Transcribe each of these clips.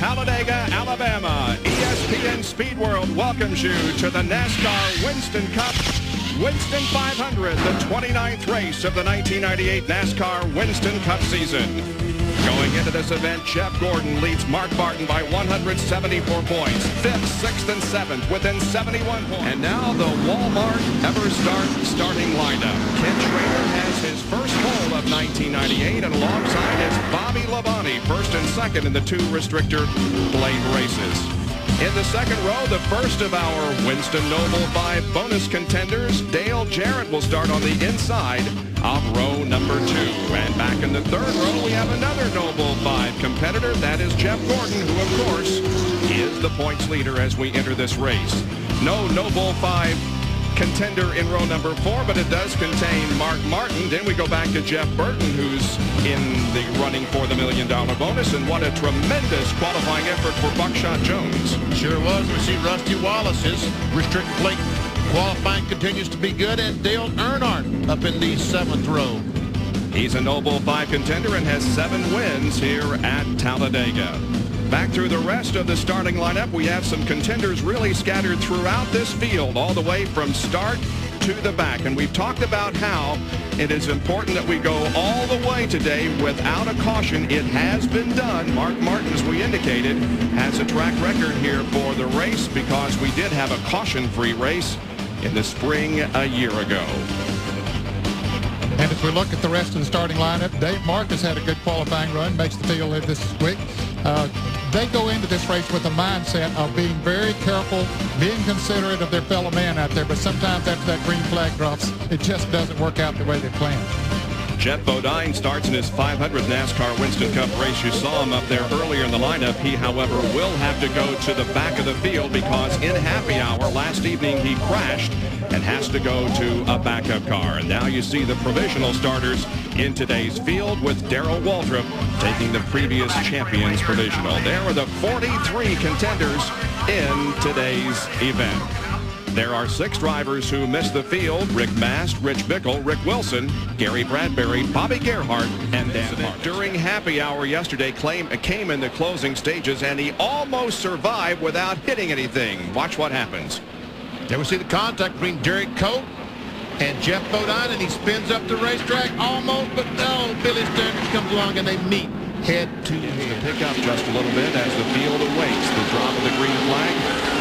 Talladega, Alabama, ESPN Speed World welcomes you to the NASCAR Winston Cup. Winston 500, the 29th race of the 1998 NASCAR Winston Cup season. Going into this event, Jeff Gordon leads Mark Martin by 174 points. 5th, 6th, and 7th within 71 points. And now the Walmart EverStart starting lineup. Ken Schrader has his first pole of 1998, and alongside is Bobby Labonte, 1st and 2nd in the 2 restrictor plate races. In the second row, the first of our Winston Noble 5 bonus contenders, Dale Jarrett will start on the inside of row number 2. And back in the third row, we have another Noble 5 competitor. That is Jeff Gordon, who, of course, is the points leader as we enter this race. No Noble 5 contender in row number 4, but it does contain Mark Martin. Then we go back to Jeff Burton, who's in the running for the $1 million bonus. And what a tremendous qualifying effort for Buckshot Jones. Sure was. We see Rusty Wallace's restricted plate qualifying continues to be good, and Dale Earnhardt up in the 7th row. He's a Noble 5 contender and has 7 wins here at Talladega. Back through the rest of the starting lineup, we have some contenders really scattered throughout this field, all the way from start to the back. And we've talked about how it is important that we go all the way today without a caution. It has been done. Mark Martin, as we indicated, has a track record here for the race because we did have a caution-free race in the spring a year ago. And if we look at the rest of the starting lineup, Dave Marcus had a good qualifying run, makes the field this week. They go into this race with a mindset of being very careful, being considerate of their fellow man out there, but sometimes after that green flag drops, it just doesn't work out the way they planned. Jeff Bodine starts in his 500th NASCAR Winston Cup race. You saw him up there earlier in the lineup. He, however, will have to go to the back of the field because in happy hour last evening he crashed and has to go to a backup car. And now you see the provisional starters in today's field with Darrell Waltrip taking the previous champion's provisional. There are the 43 contenders in today's event. There are 6 drivers who missed the field: Rick Mast, Rich Bickle, Rick Wilson, Gary Bradbury, Bobby Gerhart, and Dan Martin. During happy hour yesterday, came in the closing stages, and he almost survived without hitting anything. Watch what happens. There we see the contact between Derek Cope and Jeff Bodine, and he spins up the racetrack almost, but no, Billy Sterns comes along and they meet head to head. Pick up just a little bit as the field awaits the drop of the green flag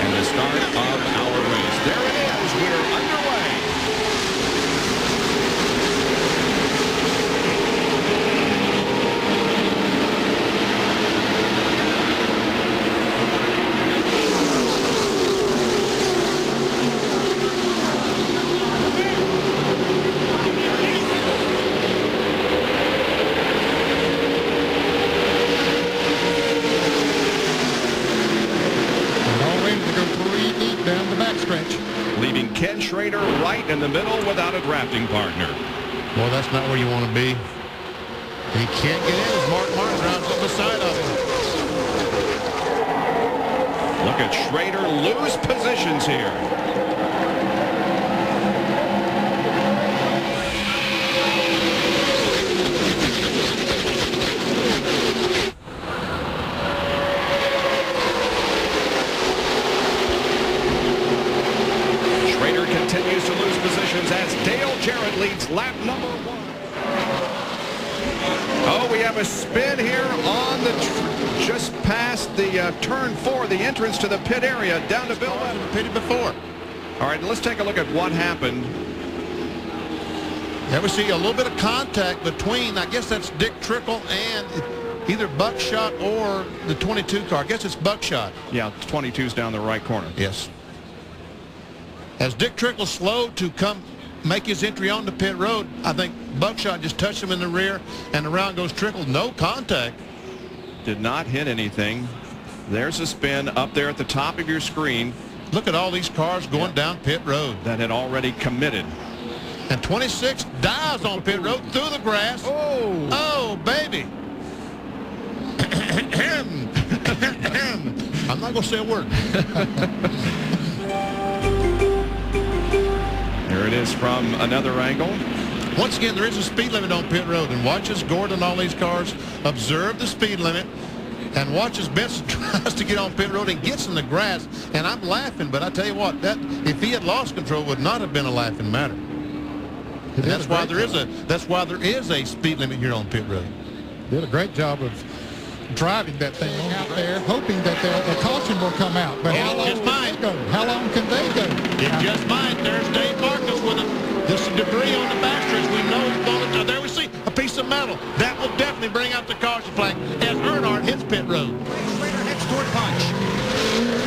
and the start of our race. There it is. We're underway. Leaving Ken Schrader right in the middle without a drafting partner. Well, that's not where you want to be. He can't get in as Mark Martin rounds up beside of him. Look at Schrader lose positions here. Continues to lose positions as Dale Jarrett leads lap number 1. Oh, we have a spin here on the just past the turn 4, the entrance to the pit area, down to Bill Webb. Pitted before. All right, let's take a look at what happened. There we see a little bit of contact between, I guess that's Dick Trickle and either Buckshot or the 22 car. I guess it's Buckshot. Yeah, 22's down the right corner. Yes. As Dick Trickle slowed to come make his entry on the pit road, I think Buckshot just touched him in the rear, and around goes Trickle. No contact. Did not hit anything. There's a spin up there at the top of your screen. Look at all these cars going down pit road. That had already committed. And 26 dives on pit road through the grass. Oh, oh baby. I'm not going to say a word. There it is from another angle. Once again, there is a speed limit on pit road, and watch as Gordon and all these cars observe the speed limit. and watches Benson tries to get on pit road and gets in the grass, and I'm laughing, but I tell you what, that if he had lost control, would not have been a laughing matter. And that's why there is a speed limit here on pit road. Did a great job of driving that thing out there, hoping that the caution will come out. But how long can they go? How long can they go? It just might. There's Dave Marcus with this debris on the backstretch. We know it's going to. There we see a piece of metal. That will definitely bring out the caution flag as Earnhardt hits pit road. Schrader heads toward punch.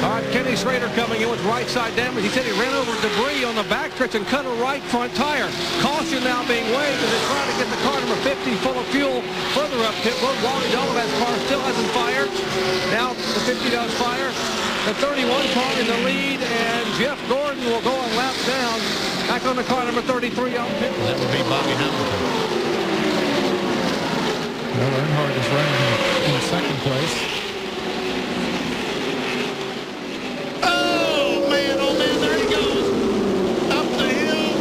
All right, Kenny Schrader coming in with right side damage. He said he ran over debris on the backstretch and cut a right front tire. Caution now being waved as they try to get the car number 50 full of fuel further up pit road. Wally Dolivan's car still hasn't fired. Now the 50 does fire. The 31 car in the lead, and Jeff Gordon will go and lap down. Back on the car number 33 on pit. That would be Bobby Hamilton. Well, Earnhardt is running in second place. Oh, man, there he goes. Up the hill.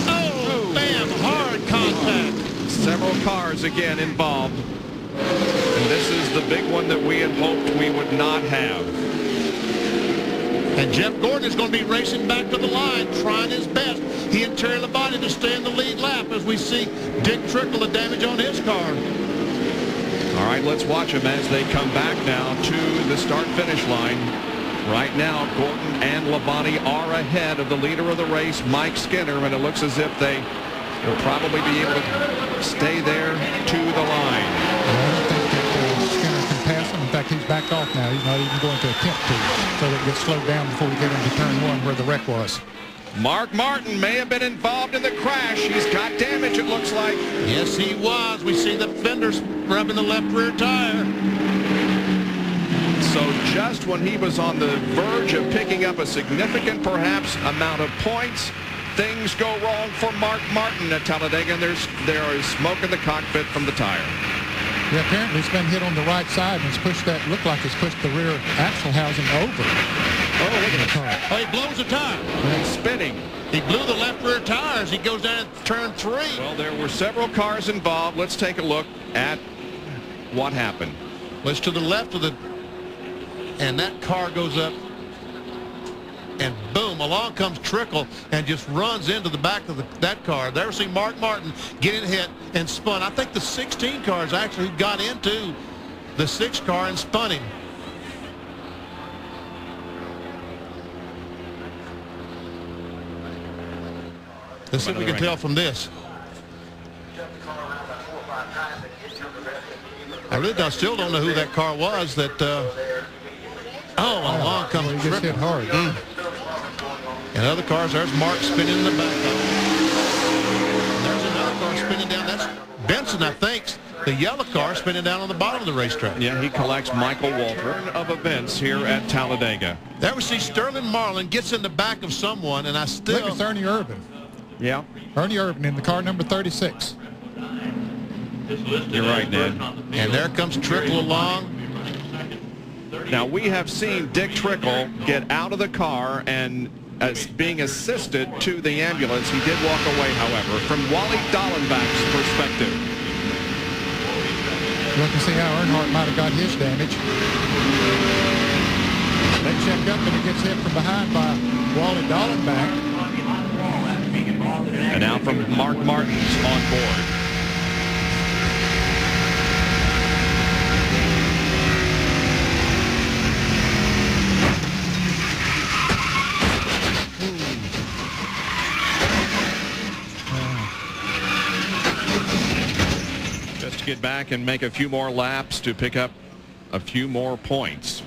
Oh, bam, hard contact. Several cars again involved. And this is the big one that we had hoped we would not have. And Jeff Gordon is going to be racing back to the line, trying his best. He and Terry Labonte to stay in the lead lap as we see Dick Trickle the damage on his car. All right, let's watch them as they come back now to the start-finish line. Right now, Gordon and Labonte are ahead of the leader of the race, Mike Skinner, and it looks as if they will probably be able to stay there to the line. I don't think that Skinner can pass him. In fact, he's backed off now. He's not even going to attempt to, so that it gets slowed down before we get into turn one where the wreck was. Mark Martin may have been involved in the crash. He's got damage, it looks like. Yes, he was. We see the fenders rubbing the left rear tire. So just when he was on the verge of picking up a significant, perhaps, amount of points, things go wrong for Mark Martin at Talladega, and there is smoke in the cockpit from the tire. Yeah, apparently it's been hit on the right side, and it's pushed that, looked like it's pushed the rear axle housing over. Oh, look at the car. Oh, he blows the tire. It's spinning. He blew the left rear tire as he goes down turn 3. Well, there were several cars involved. Let's take a look at what happened. Well, it's to the left of the, and that car goes up, and boom, along comes Trickle and just runs into the back of that car. There we see Mark Martin getting hit and spun. I think the 16 cars actually got into the 6 car and spun him. Let's see if we can tell from this. I still don't know who that car was that, along comes He gets hit hard. And other cars, there's Mark spinning in the back. And there's another car spinning down. That's Benson, I think. The yellow car spinning down on the bottom of the racetrack. Yeah, he collects Michael Walter of events here at Talladega. There we see Sterling Marlin gets in the back of someone, and I still... Look, it's Ernie Irvan. Yeah. Ernie Irvan in the car number 36. You're right, Ned. And there comes Trickle along. Now, we have seen Dick Trickle get out of the car and being assisted to the ambulance. He did walk away, however, from Wally Dallenbach's perspective. Look and see how Earnhardt might have got his damage. They check up and he gets hit from behind by Wally Dallenbach. And now from Mark Martin's on board. Just to get back and make a few more laps to pick up a few more points.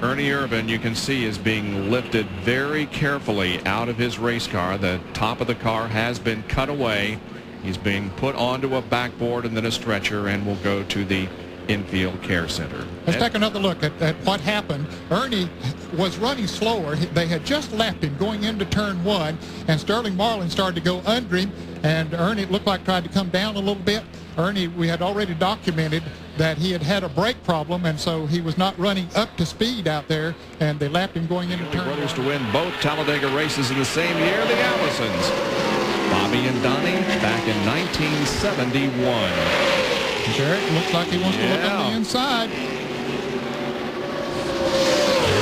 Ernie Irvan, you can see, is being lifted very carefully out of his race car. The top of the car has been cut away. He's being put onto a backboard and then a stretcher, and will go to the infield care center. Let's take another look at what happened. Ernie was running slower. They had just left him going into turn 1, and Sterling Marlin started to go under him, and Ernie, it looked like, tried to come down a little bit. Ernie, we had already documented that he had a brake problem, and so he was not running up to speed out there, and they lapped him going into turn 1. Brothers to win both Talladega races in the same year, the Allisons. Bobby and Donnie back in 1971. Jarrett looks like he wants to look on the inside.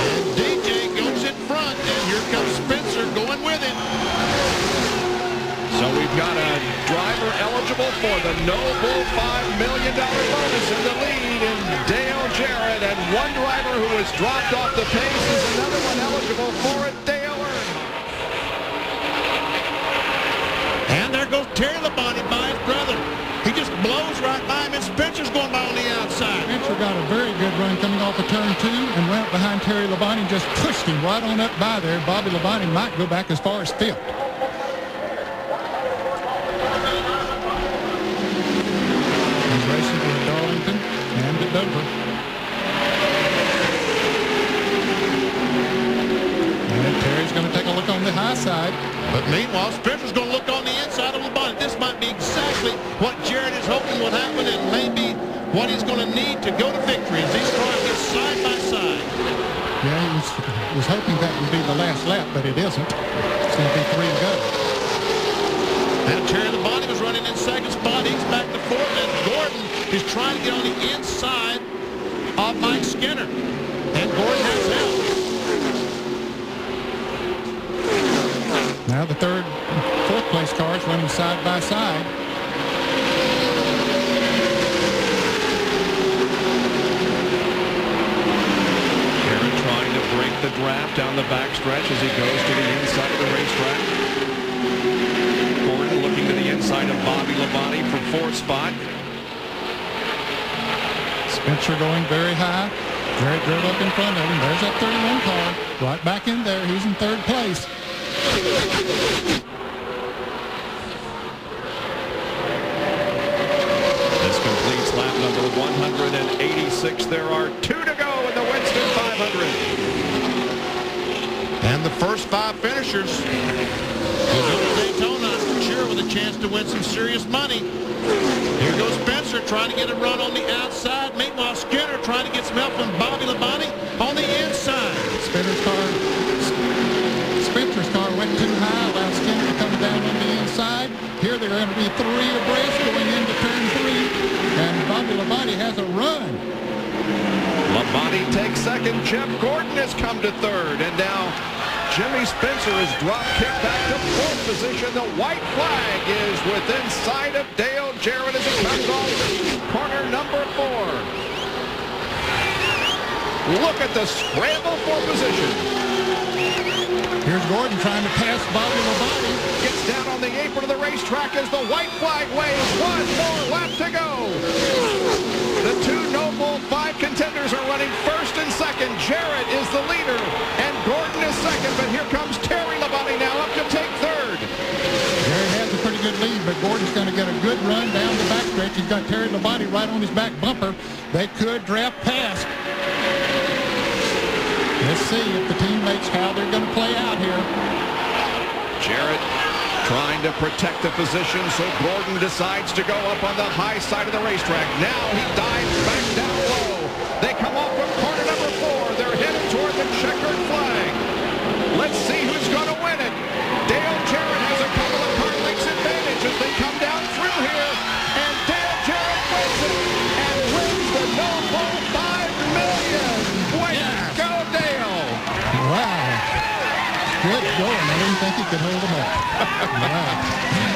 And DJ goes in front, and here comes Spencer going with it. So we've got a driver eligible for the Noble $5 million bonus in the lead in Dale Jarrett, and one driver who has dropped off the pace is another one eligible for it, Dale Earnhardt. And there goes Terry Labonte by his brother. He just blows right by him, and Spencer's going by on the outside. Spencer got a very good run coming off of turn 2 and went up behind Terry Labonte and just pushed him right on up by there. Bobby Labonte might go back as far as 5th. He's racing with Darlington and at Dover. And Terry's going to take a look on the high side. But meanwhile, Spencer's going to look on the inside of Labonte. This might be exactly what Jarrett is hoping will happen, and maybe what he's going to need to go to victory as these cars get side by side. Yeah, he was hoping that would be the last lap, but it isn't. It's going to be 3 to go. Now Terry Labonte was running in second spot. He's back to 4th, and Gordon is trying to get on the inside of Mike Skinner. And Gordon has help. Now the 3rd, 4th place cars running side by side. Jarrett trying to break the draft down the backstretch as he goes to the inside of the racetrack. Gordon looking to the inside of Bobby Labonte for 4th spot. Spencer going very high. Jarrett drove up in front of him. There's that 31 car. Right back in there. He's in 3rd place. This completes lap number 186. There are 2 to go in the Winston 500. And the first 5 finishers will go to Daytona, I'm sure, with a chance to win some serious money. Here goes Spencer trying to get a run on the outside. Meanwhile, Skinner trying to get some help from Bobby Labonte on the inside. Spencer's car went too high, allowed Skinner to come down on the inside. Here they're going to be 3 abreast going into turn 3, and Bobby Labonte has a run. Labonte takes 2nd. Jeff Gordon has come to 3rd, and now Jimmy Spencer is drop kicked back to 4th position. The white flag is within sight of Dale Jarrett as he comes off corner number 4. Look at the scramble for position. Here's Gordon trying to pass Bobby Labonte. Gets down on the apron of the racetrack as the white flag waves. 1 more lap to go. The 2 Noble 5 contenders are running 1st and 2nd. Jarrett is the leader, and Gordon is 2nd. But here comes Terry Labonte now up to take 3rd. Jarrett has a pretty good lead, but Gordon's going to get a good run down the backstretch. He's got Terry Labonte right on his back bumper. They could draft past. Let's see if the teammates, how they're going to play out here. Jarrett trying to protect the position, so Gordon decides to go up on the high side of the racetrack. Now he dives back down low. They come off from corner number 4. They're headed toward the checkered flag. Let's see who's going to win it. Dale Jarrett has a couple of car lengths advantage as they come down through here, and Dale Jarrett wins it and wins the Noble $5 million. Way to go, Dale! Wow. Good going. I didn't think he could hold them up. Wow.